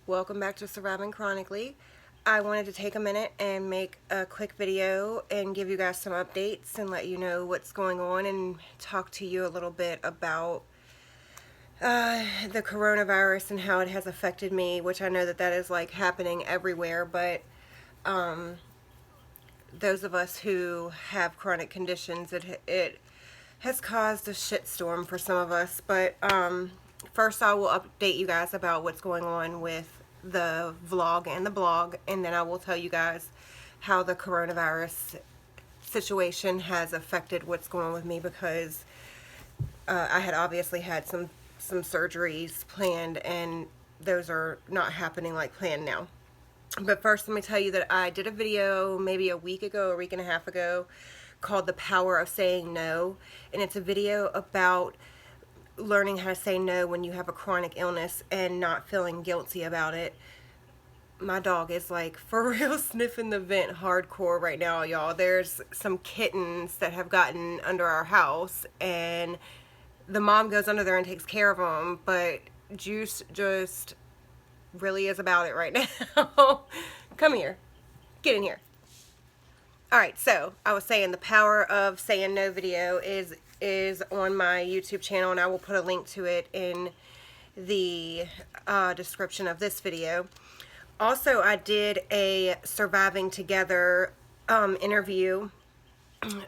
Welcome back to Surviving Chronically. I wanted to take a minute and make a quick video and give you guys some updates and let you know what's going on and talk to you a little bit about the coronavirus and how it has affected me, which I know that is like happening everywhere, but those of us who have chronic conditions, it has caused a shitstorm for some of us. But first I will update you guys about what's going on with the vlog and the blog, and then I will tell you guys how the coronavirus situation has affected what's going on with me, because I had obviously had some surgeries planned, and those are not happening like planned now. But first, let me tell you that I did a video maybe a week and a half ago, called The Power of Saying No. And it's a video about learning how to say no when you have a chronic illness and not feeling guilty about it. My dog is like for real sniffing the vent hardcore right now, y'all. There's some kittens that have gotten under our house, and the mom goes under there and takes care of them, but Juice just really is about it right now. Come here. Get in here. Alright, so I was saying the Power of Saying No video is on my YouTube channel, and I will put a link to it in the description of this video. Also, I did a Surviving Together interview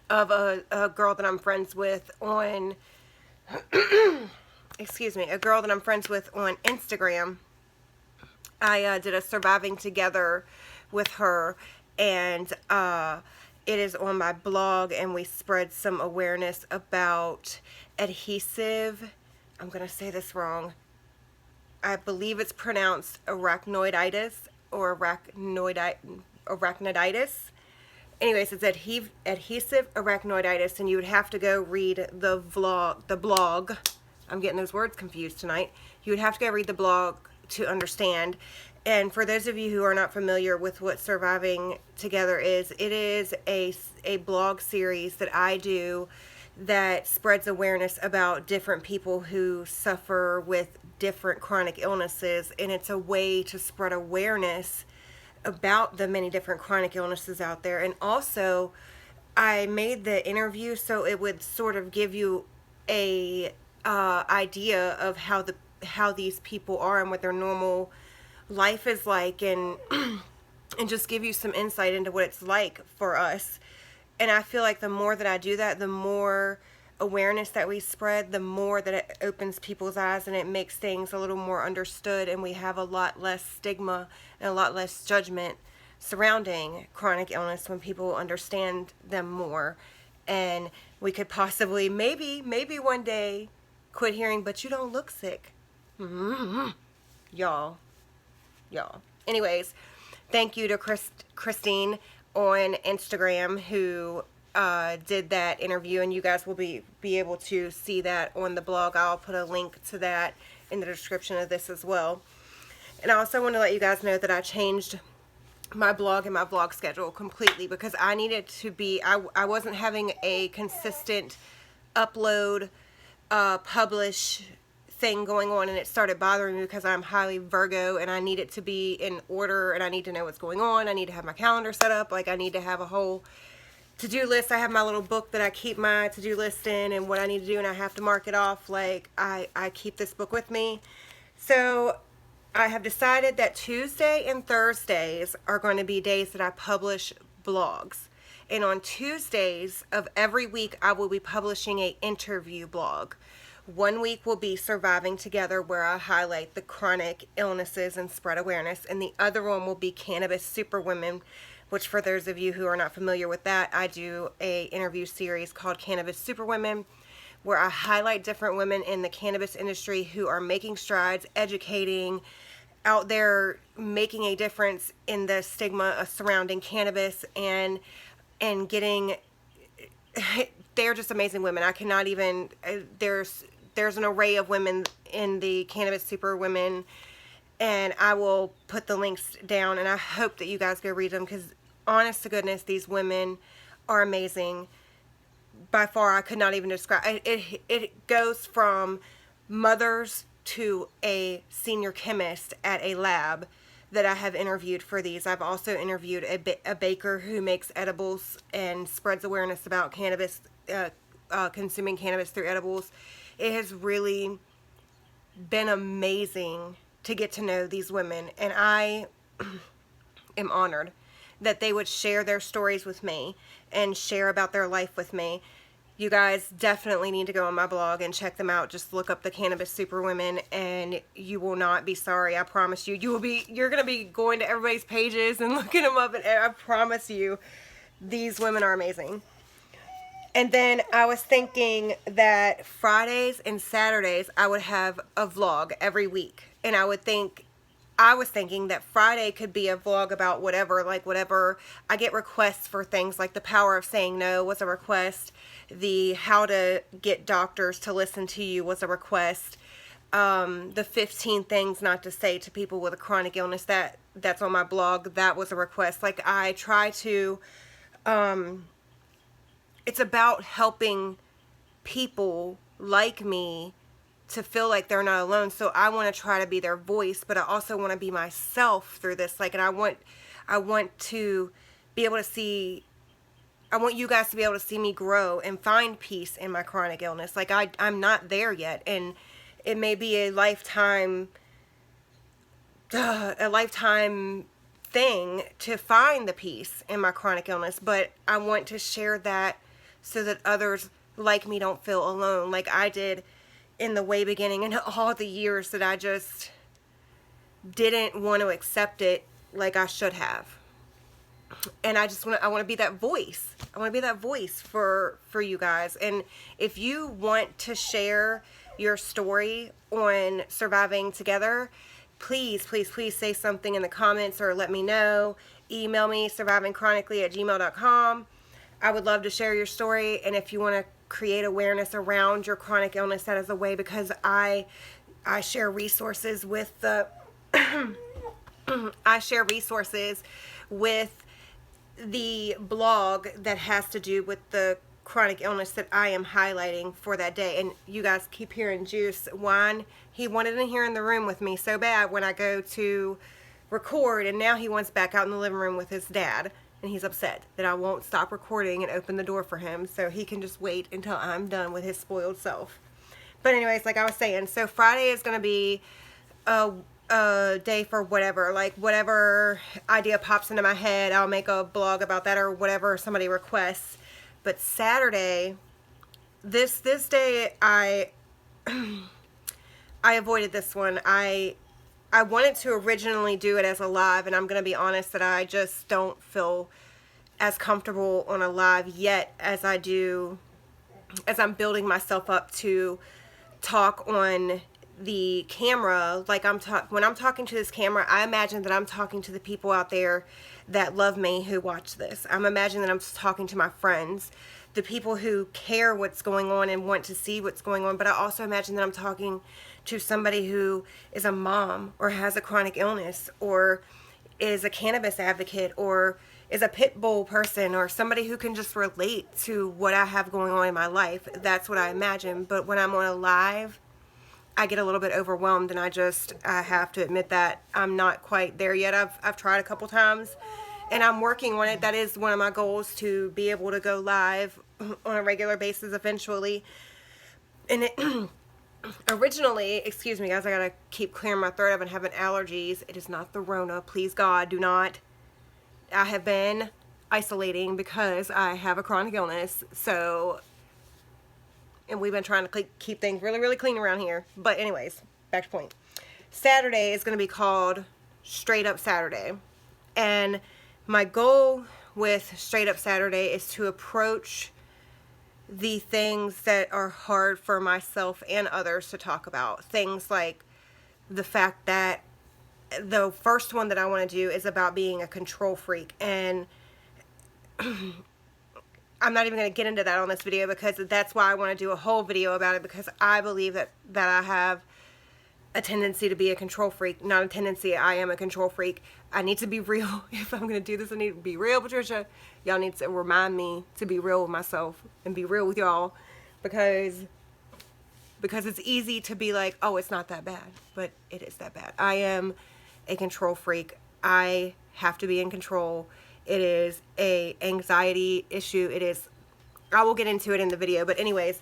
of a girl that I'm friends with on excuse me, a girl that I'm friends with on Instagram. I did a Surviving Together with her, and it is on my blog, and we spread some awareness about adhesive, I'm going to say this wrong, I believe it's pronounced arachnoiditis or arachnoiditis. Anyways, it's adhesive arachnoiditis, and you would have to go read the blog. I'm getting those words confused tonight. You would have to go read the blog to understand. And for those of you who are not familiar with what Surviving Together is, it is a blog series that I do that spreads awareness about different people who suffer with different chronic illnesses, and it's a way to spread awareness about the many different chronic illnesses out there. And also, I made the interview so it would sort of give you a idea of how these people are and what their normal life is like, and and just give you some insight into what it's like for us. And I feel like the more that I do that, the more awareness that we spread, the more that it opens people's eyes, and it makes things a little more understood, and we have a lot less stigma and a lot less judgment surrounding chronic illness when people understand them more. And we could possibly, maybe one day, quit hearing, "But you don't look sick." Y'all. Anyways, thank you to Christine on Instagram who did that interview, and you guys will be able to see that on the blog. I'll put a link to that in the description of this as well. And I also want to let you guys know that I changed my blog and my vlog schedule completely, because I needed to be, I wasn't having a consistent upload, publish thing going on, and it started bothering me because I'm highly Virgo, and I need it to be in order, and I need to know what's going on. I need to have my calendar set up. Like, I need to have a whole to-do list. I have my little book that I keep my to-do list in and what I need to do, and I have to mark it off. Like, I keep this book with me. So I have decided that Tuesday and Thursdays are going to be days that I publish blogs. And on Tuesdays of every week, I will be publishing an interview blog. One week will be Surviving Together, where I highlight the chronic illnesses and spread awareness. And the other one will be Cannabis Superwomen, which, for those of you who are not familiar with that, I do a interview series called Cannabis Superwomen, where I highlight different women in the cannabis industry who are making strides, educating, out there making a difference in the stigma surrounding cannabis, and getting, they're just amazing women. I cannot even, there's an array of women in the Cannabis Superwomen, and I will put the links down, and I hope that you guys go read them, because honest to goodness, these women are amazing. By far, I could not even describe it. It goes from mothers to a senior chemist at a lab that I have interviewed for these. I've also interviewed a baker who makes edibles and spreads awareness about cannabis, consuming cannabis through edibles. It has really been amazing to get to know these women, and I am honored that they would share their stories with me and share about their life with me. You guys definitely need to go on my blog and check them out. Just look up the Cannabis Superwomen and you will not be sorry. I promise you. You're going to be going to everybody's pages and looking them up, and I promise you these women are amazing. And then I was thinking that Fridays and Saturdays I would have a vlog every week. And I was thinking that Friday could be a vlog about whatever, like whatever. I get requests for things like the power of saying no was a request. The how to get doctors to listen to you was a request. The 15 things not to say to people with a chronic illness, that's on my blog. That was a request. Like, I try to, it's about helping people like me to feel like they're not alone. So I want to try to be their voice, but I also want to be myself through this. Like, and I want to be able to see, I want you guys to be able to see me grow and find peace in my chronic illness. Like, I'm not there yet, and it may be a lifetime thing to find the peace in my chronic illness, but I want to share that so that others like me don't feel alone, like I did in the way beginning, and all the years that I just didn't want to accept it like I should have. And I want to be that voice. I want to be that voice for you guys. And if you want to share your story on surviving together, please, please, please say something in the comments or let me know. Email me, survivingchronically@gmail.com. I would love to share your story. And if you want to create awareness around your chronic illness, that is a way, because I share resources with the I share resources with the blog that has to do with the chronic illness that I am highlighting for that day. And you guys keep hearing Juice whine. He wanted in here in the room with me so bad when I go to record, and now he wants back out in the living room with his dad, and he's upset that I won't stop recording and open the door for him so he can just wait until I'm done with his spoiled self. But anyways, like I was saying, so Friday is going to be a day for whatever, like whatever idea pops into my head, I'll make a blog about that or whatever somebody requests. But Saturday, this day, I avoided this one. I wanted to originally do it as a live, and I'm going to be honest that I just don't feel as comfortable on a live yet as I do, as I'm building myself up to talk on the camera. Like, when I'm talking to this camera, I imagine that I'm talking to the people out there that love me who watch this. I'm imagining that I'm talking to my friends, the people who care what's going on and want to see what's going on. But I also imagine that I'm talking to somebody who is a mom or has a chronic illness or is a cannabis advocate or is a pit bull person or somebody who can just relate to what I have going on in my life. That's what I imagine. But when I'm on a live, I get a little bit overwhelmed, and I have to admit that I'm not quite there yet. I've tried a couple times, and I'm working on it. That is one of my goals, to be able to go live on a regular basis eventually. And it originally, excuse me guys, I gotta keep clearing my throat. I've been having allergies. It is not the Rona. Please God, do not. I have been isolating because I have a chronic illness. So, and we've been trying to keep things really, really clean around here. But anyways, back to point. Saturday is going to be called Straight Up Saturday. And my goal with Straight Up Saturday is to approach the things that are hard for myself and others to talk about. Things like the fact that the first one that I want to do is about being a control freak. And I'm not even going to get into that on this video, because that's why I want to do a whole video about it, because I believe that I have a tendency to be a control freak. Not a tendency, I am a control freak. I need to be real. If I'm going to do this, I need to be real, Patricia. Y'all need to remind me to be real with myself and be real with y'all, because because it's easy to be like, oh, it's not that bad, but it is that bad. I am a control freak. I have to be in control. It is a anxiety issue. It is, I will get into it in the video, but anyways,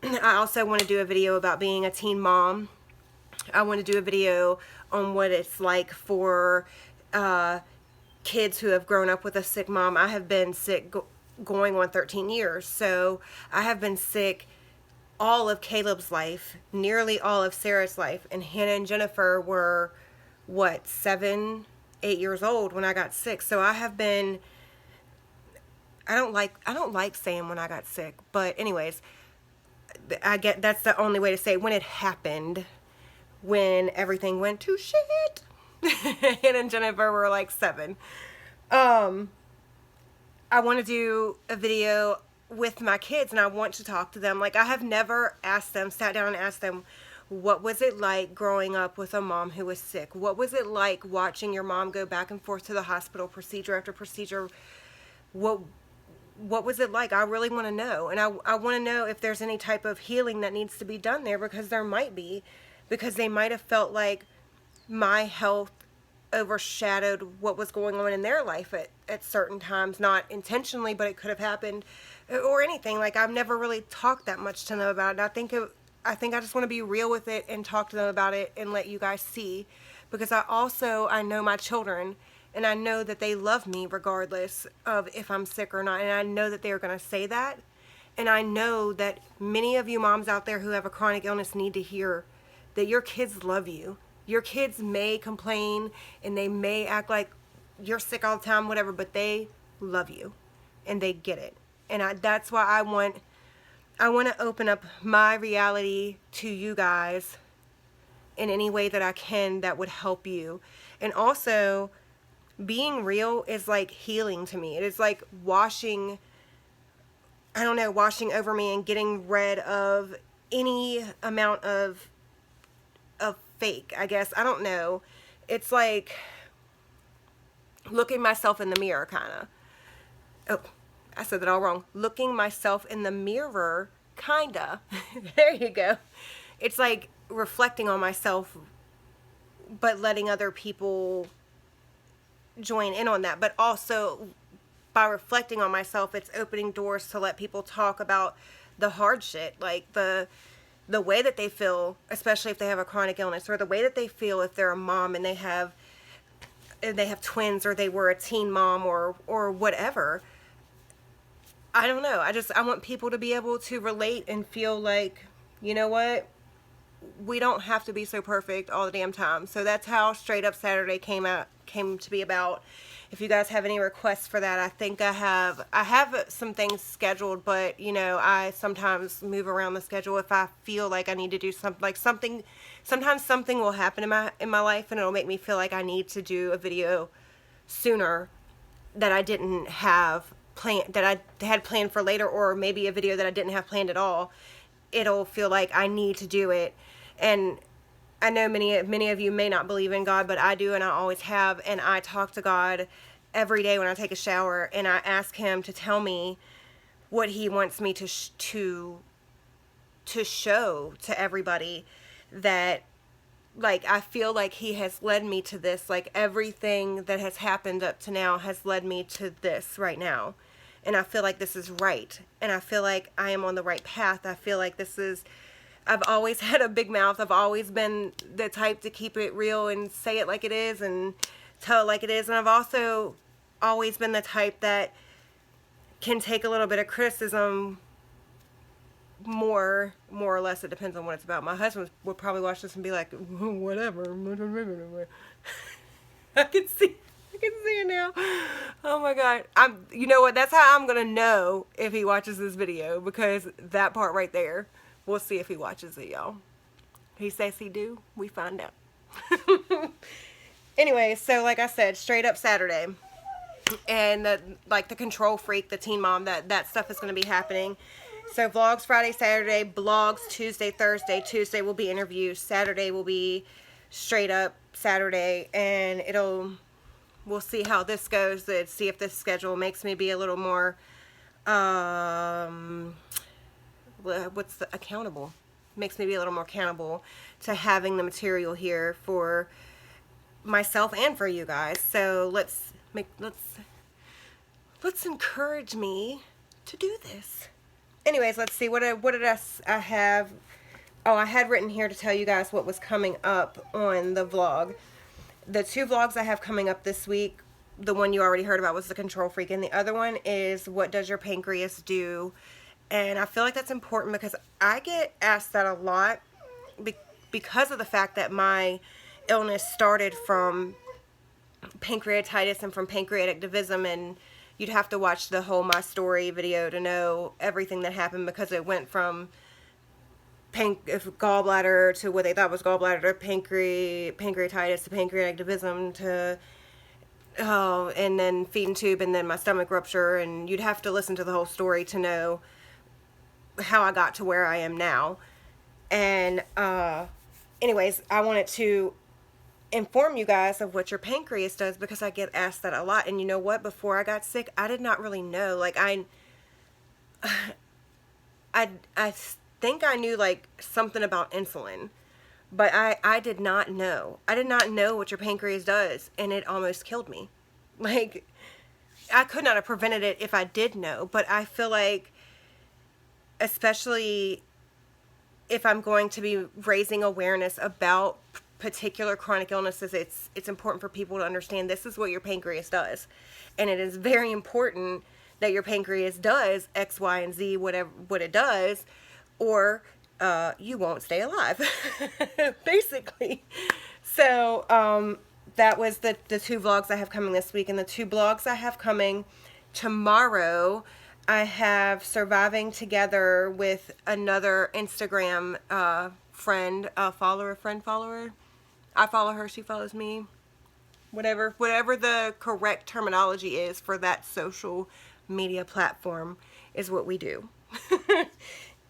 I also want to do a video about being a teen mom. I want to do a video on what it's like for kids who have grown up with a sick mom. I have been sick going on 13 years, so I have been sick all of Caleb's life, nearly all of Sarah's life, and Hannah and Jennifer were, what, 7, 8 years old when I got sick. So I have been, I don't like saying when I got sick, but anyways, I get, that's the only way to say it. When it happened, when everything went to shit. Hannah and Jennifer were like 7. I want to do a video with my kids, and I want to talk to them. Like, I have never sat down and asked them, what was it like growing up with a mom who was sick? What was it like watching your mom go back and forth to the hospital, procedure after procedure? What was it like? I really want to know. And I want to know if there's any type of healing that needs to be done there, because there might be. Because they might have felt like my health overshadowed what was going on in their life at certain times. Not intentionally, but it could have happened. Or anything. Like, I've never really talked that much to them about it. I think I just want to be real with it and talk to them about it and let you guys see. Because I know my children, and I know that they love me regardless of if I'm sick or not. And I know that they're going to say that. And I know that many of you moms out there who have a chronic illness need to hear that your kids love you. Your kids may complain and they may act like you're sick all the time, whatever, but they love you and they get it. And that's why I want to open up my reality to you guys in any way that I can that would help you. And also, being real is like healing to me. It is like washing over me and getting rid of any amount of fake, I guess. I don't know. It's like looking myself in the mirror, kind of. Oh, I said that all wrong. Looking myself in the mirror, kinda. There you go. It's like reflecting on myself, but letting other people join in on that. But also, by reflecting on myself, it's opening doors to let people talk about the hard shit, like the way that they feel, especially if they have a chronic illness, or the way that they feel if they're a mom and they have twins, or they were a teen mom, or whatever. I don't know. I want people to be able to relate and feel like, you know what? We don't have to be so perfect all the damn time. So that's how Straight Up Saturday came to be about. If you guys have any requests for that, I think I have some things scheduled, but you know, I sometimes move around the schedule if I feel like I need to do something. Sometimes something will happen in my life, and it'll make me feel like I need to do a video sooner that I didn't have planned, that I had planned for later, or maybe a video that I didn't have planned at all. It'll feel like I need to do it. And I know many of you may not believe in God, but I do, and I always have. And I talk to God every day when I take a shower, and I ask Him to tell me what He wants me to show to everybody. That, like, I feel like He has led me to this. Like, everything that has happened up to now has led me to this right now. And I feel like this is right. And I feel like I am on the right path. I feel like I've always had a big mouth. I've always been the type to keep it real and say it like it is and tell it like it is. And I've also always been the type that can take a little bit of criticism, more or less. It depends on what it's about. My husband would probably watch this and be like, whatever. I can see it now. Oh my God. You know what? That's how I'm going to know if he watches this video, because that part right there. We'll see if he watches it, y'all. He says he do. We find out. Anyway, so like I said, Straight Up Saturday. And the control freak, the teen mom, that stuff is going to be happening. So vlogs Friday, Saturday, blogs Tuesday, Thursday. Tuesday will be interviews. Saturday will be Straight Up Saturday. And we'll see how this goes. Let's see if this schedule makes me be a little more, accountable. makes me be a little more accountable to having the material here for myself and for you guys. So let's encourage me to do this. Anyways, let's see, what did I have? Oh, I had written here to tell you guys what was coming up on the vlog. The 2 vlogs I have coming up this week, the one you already heard about was the control freak, and the other one is what does your pancreas do? And I feel like that's important because I get asked that a lot because of the fact that my illness started from pancreatitis and from pancreatic divism, and you'd have to watch the whole My Story video to know everything that happened, because it went from gallbladder to what they thought was gallbladder to pancreatitis to pancreatic divism to and then feeding tube, and then my stomach rupture, and you'd have to listen to the whole story to know how I got to where I am now. And anyways, I wanted to inform you guys of what your pancreas does, because I get asked that a lot. And you know what, before I got sick, I did not really know. Like I think I knew like something about insulin, but I did not know. I did not know what your pancreas does, and it almost killed me. Like, I could not have prevented it if I did know, but I feel like, especially if I'm going to be raising awareness about particular chronic illnesses, it's important for people to understand this is what your pancreas does. And it is very important that your pancreas does X, Y, and Z, what it does, or you won't stay alive, basically. So that was the 2 vlogs I have coming this week. And the 2 blogs I have coming tomorrow, I have Surviving Together with another Instagram friend, follower. I follow her, she follows me. Whatever the correct terminology is for that social media platform is what we do.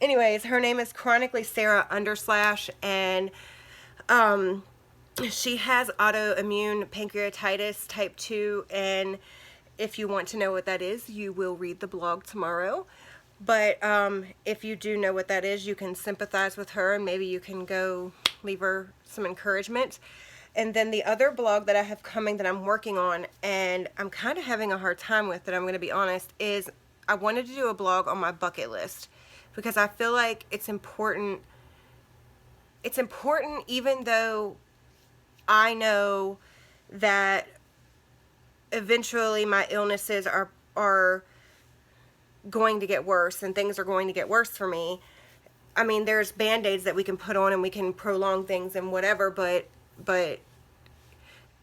Anyways, her name is Chronically Sarah _, and she has autoimmune pancreatitis type 2, and if you want to know what that is, you will read the blog tomorrow. But if you do know what that is, you can sympathize with her, and maybe you can go leave her some encouragement. And then the other blog that I have coming that I'm working on, and I'm kind of having a hard time with it, I'm going to be honest, is I wanted to do a blog on my bucket list, because I feel like it's important. It's important even though I know that eventually my illnesses are going to get worse, and things are going to get worse for me. I mean, there's band-aids that we can put on and we can prolong things and whatever, but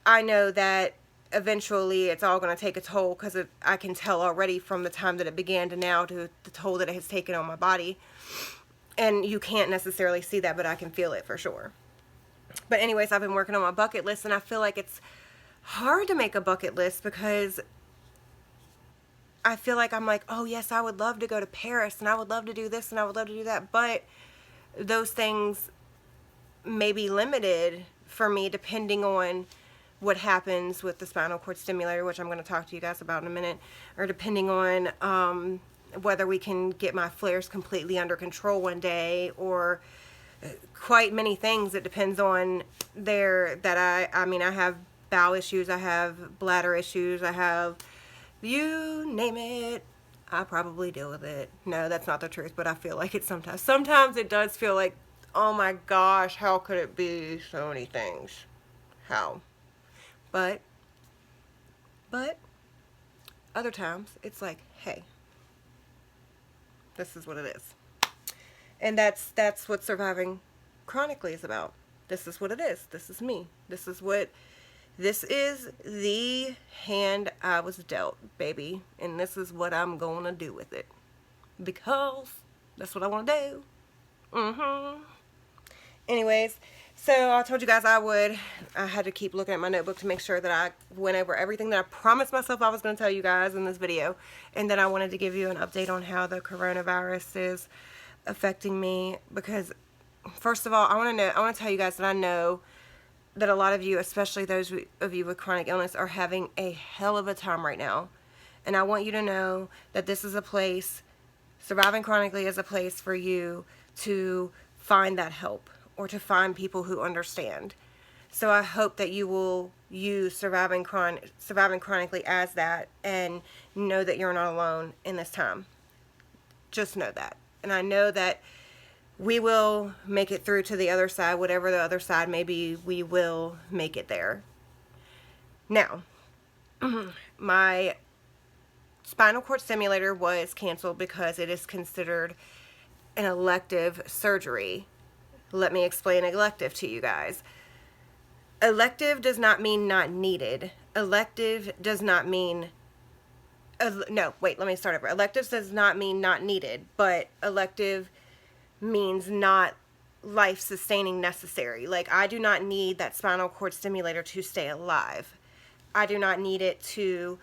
I know that eventually it's all going to take a toll, because I can tell already from the time that it began to now to the toll that it has taken on my body. And you can't necessarily see that, but I can feel it for sure. But anyways, I've been working on my bucket list, and I feel like it's hard to make a bucket list, because I feel like I'm like, oh yes, I would love to go to Paris, and I would love to do this, and I would love to do that, but those things may be limited for me depending on what happens with the spinal cord stimulator, which I'm going to talk to you guys about in a minute, or depending on whether we can get my flares completely under control one day, or quite many things. It depends on I mean, I have bowel issues, I have bladder issues, I have, you name it, I probably deal with it. No, that's not the truth, but I feel like it sometimes. Sometimes it does feel like, oh my gosh, how could it be so many things? How? But other times it's like, hey, this is what it is. And that's what Surviving Chronically is about. This is what it is. This is me. This is the hand I was dealt, baby. And this is what I'm going to do with it, because that's what I want to do. Anyways, so I told you guys I had to keep looking at my notebook to make sure that I went over everything that I promised myself I was going to tell you guys in this video. And then I wanted to give you an update on how the coronavirus is affecting me, because first of all, I want to tell you guys that I know that a lot of you, especially those of you with chronic illness, are having a hell of a time right now. And I want you to know that this is a place, Surviving Chronically is a place for you to find that help or to find people who understand. So I hope that you will use surviving chronically as that, and know that you're not alone in this time. Just know that. And I know that we will make it through to the other side. Whatever the other side may be, we will make it there. Now, my spinal cord stimulator was canceled because it is considered an elective surgery. Let me explain elective to you guys. Elective does not mean not needed. Elective does not mean... no, wait, let me start over. Elective does not mean not needed, but elective means not life-sustaining necessary. Like, I do not need that spinal cord stimulator to stay alive. I do not need it to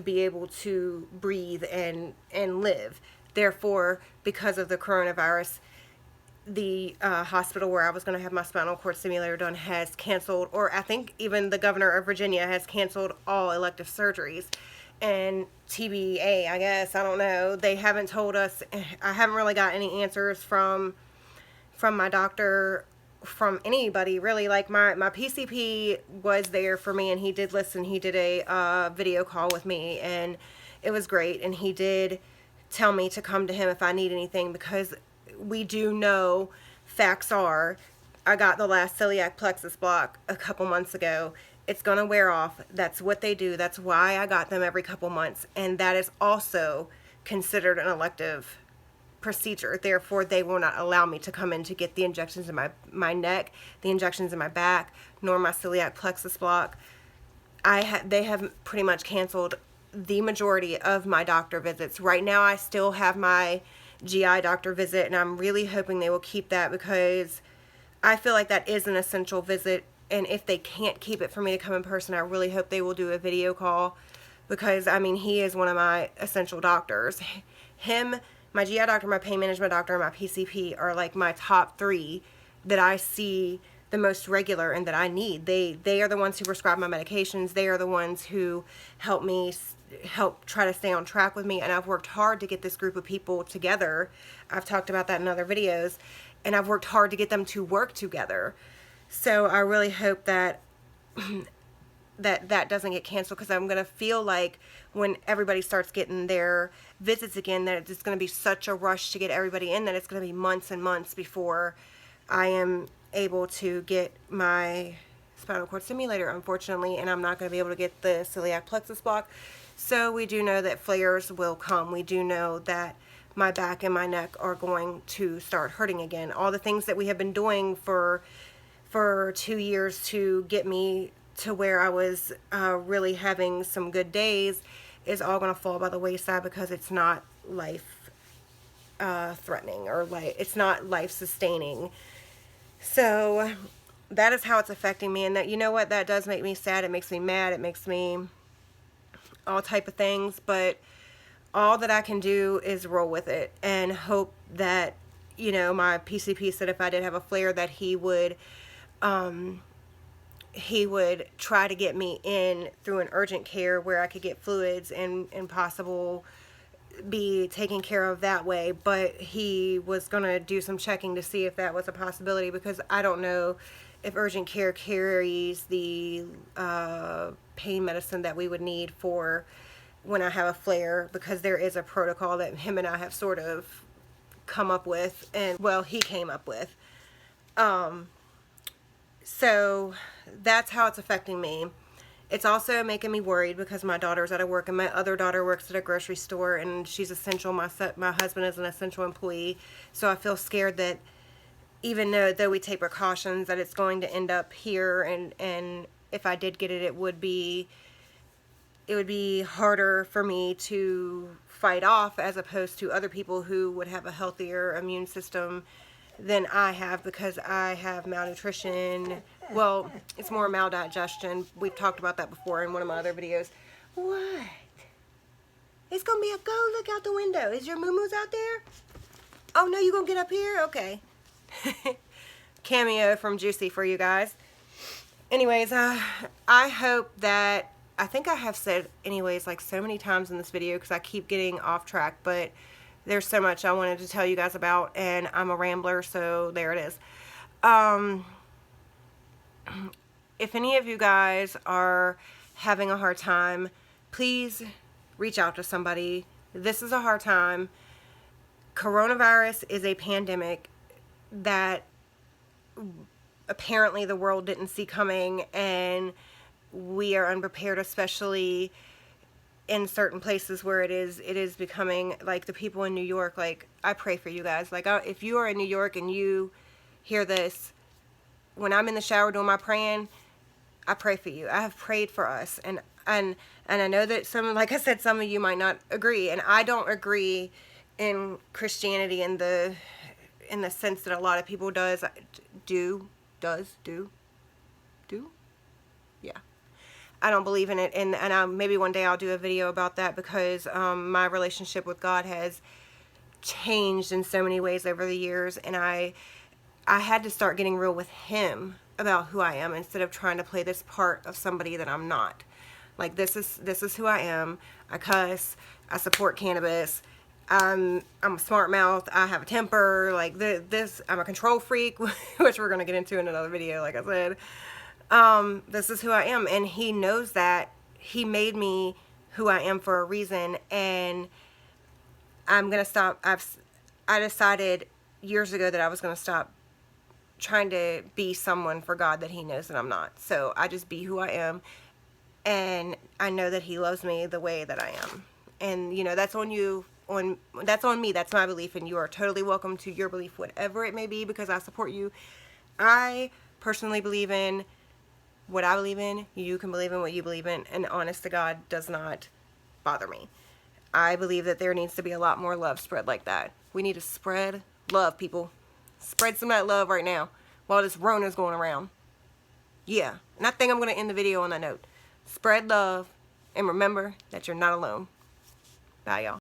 be able to breathe and live. Therefore, because of the coronavirus, the hospital where I was going to have my spinal cord stimulator done has canceled, or I think even the governor of Virginia has canceled all elective surgeries. And TBA, I guess, I don't know. They haven't told us. I haven't really got any answers from my doctor, from anybody really. Like my PCP was there for me, and he did listen. He did a video call with me, and it was great. And he did tell me to come to him if I need anything, because we do know, facts are, I got the last celiac plexus block a couple months ago. It's going to wear off. That's what they do. That's why I got them every couple months. And that is also considered an elective procedure. Therefore, they will not allow me to come in to get the injections in my neck, the injections in my back, nor my celiac plexus block. They have pretty much canceled the majority of my doctor visits. Right now, I still have my GI doctor visit, and I'm really hoping they will keep that, because I feel like that is an essential visit. And if they can't keep it for me to come in person, I really hope they will do a video call, because, I mean, he is one of my essential doctors. Him, my GI doctor, my pain management doctor, and my PCP are like my top three that I see the most regular and that I need. They are the ones who prescribe my medications. They are the ones who help try to stay on track with me. And I've worked hard to get this group of people together. I've talked about that in other videos. And I've worked hard to get them to work together. So I really hope that that doesn't get canceled, because I'm going to feel like when everybody starts getting their visits again, that it's going to be such a rush to get everybody in that it's going to be months and months before I am able to get my spinal cord stimulator, unfortunately, and I'm not going to be able to get the celiac plexus block. So we do know that flares will come. We do know that my back and my neck are going to start hurting again. All the things that we have been doing for 2 years to get me to where I was really having some good days is all going to fall by the wayside, because it's not life threatening, or it's not life sustaining. So that is how it's affecting me. And that, you know what, that does make me sad. It makes me mad. It makes me all type of things. But all that I can do is roll with it and hope that, you know, my PCP said if I did have a flare, that he would try to get me in through an urgent care where I could get fluids and possible be taken care of that way. But he was going to do some checking to see if that was a possibility, because I don't know if urgent care carries the pain medicine that we would need for when I have a flare, because there is a protocol that him and I have sort of come up with, and well, he came up with. So that's how it's affecting me. It's also making me worried because my daughter's out of work, and my other daughter works at a grocery store, and she's essential. My husband is an essential employee. So I feel scared that even though we take precautions, that it's going to end up here, and if I did get it, it would be harder for me to fight off, as opposed to other people who would have a healthier immune system than I have, because I have malnutrition. Well, it's more maldigestion. We've talked about that before in one of my other videos. What? It's gonna be a go. Look out the window. Is your moo-moos out there? Oh no, you gonna get up here? Okay. Cameo from Juicy for you guys. Anyways, I hope that, I think I have said anyways like so many times in this video, because I keep getting off track, but there's so much I wanted to tell you guys about, and I'm a rambler, so there it is. If any of you guys are having a hard time, please reach out to somebody. This is a hard time. Coronavirus is a pandemic that apparently the world didn't see coming, and we are unprepared, especially in certain places where it is becoming, like the people in New York. Like, I pray for you guys. Like, if you are in New York and you hear this, when I'm in the shower doing my praying, I pray for you. I have prayed for us, and I know that like I said, some of you might not agree, and I don't agree in Christianity in the sense that a lot of people do. Yeah. I don't believe in it, and maybe one day I'll do a video about that, because my relationship with God has changed in so many ways over the years, and I had to start getting real with Him about who I am, instead of trying to play this part of somebody that I'm not. Like, this is who I am. I cuss. I support cannabis. I'm a smart mouth. I have a temper. Like, I'm a control freak, which we're gonna get into in another video, like I said. This is who I am, and He knows that. He made me who I am for a reason, and I'm gonna stop. I decided years ago that I was gonna stop trying to be someone for God that He knows that I'm not. So I just be who I am, and I know that He loves me the way that I am. And, you know, that's on you. That's on me. That's my belief, and you are totally welcome to your belief, whatever it may be, because I support you. I personally believe in what I believe in. You can believe in what you believe in, and honest to God, does not bother me. I believe that there needs to be a lot more love spread like that. We need to spread love, people. Spread some of that love right now while this Rona's going around. Yeah, and I think I'm going to end the video on that note. Spread love, and remember that you're not alone. Bye, y'all.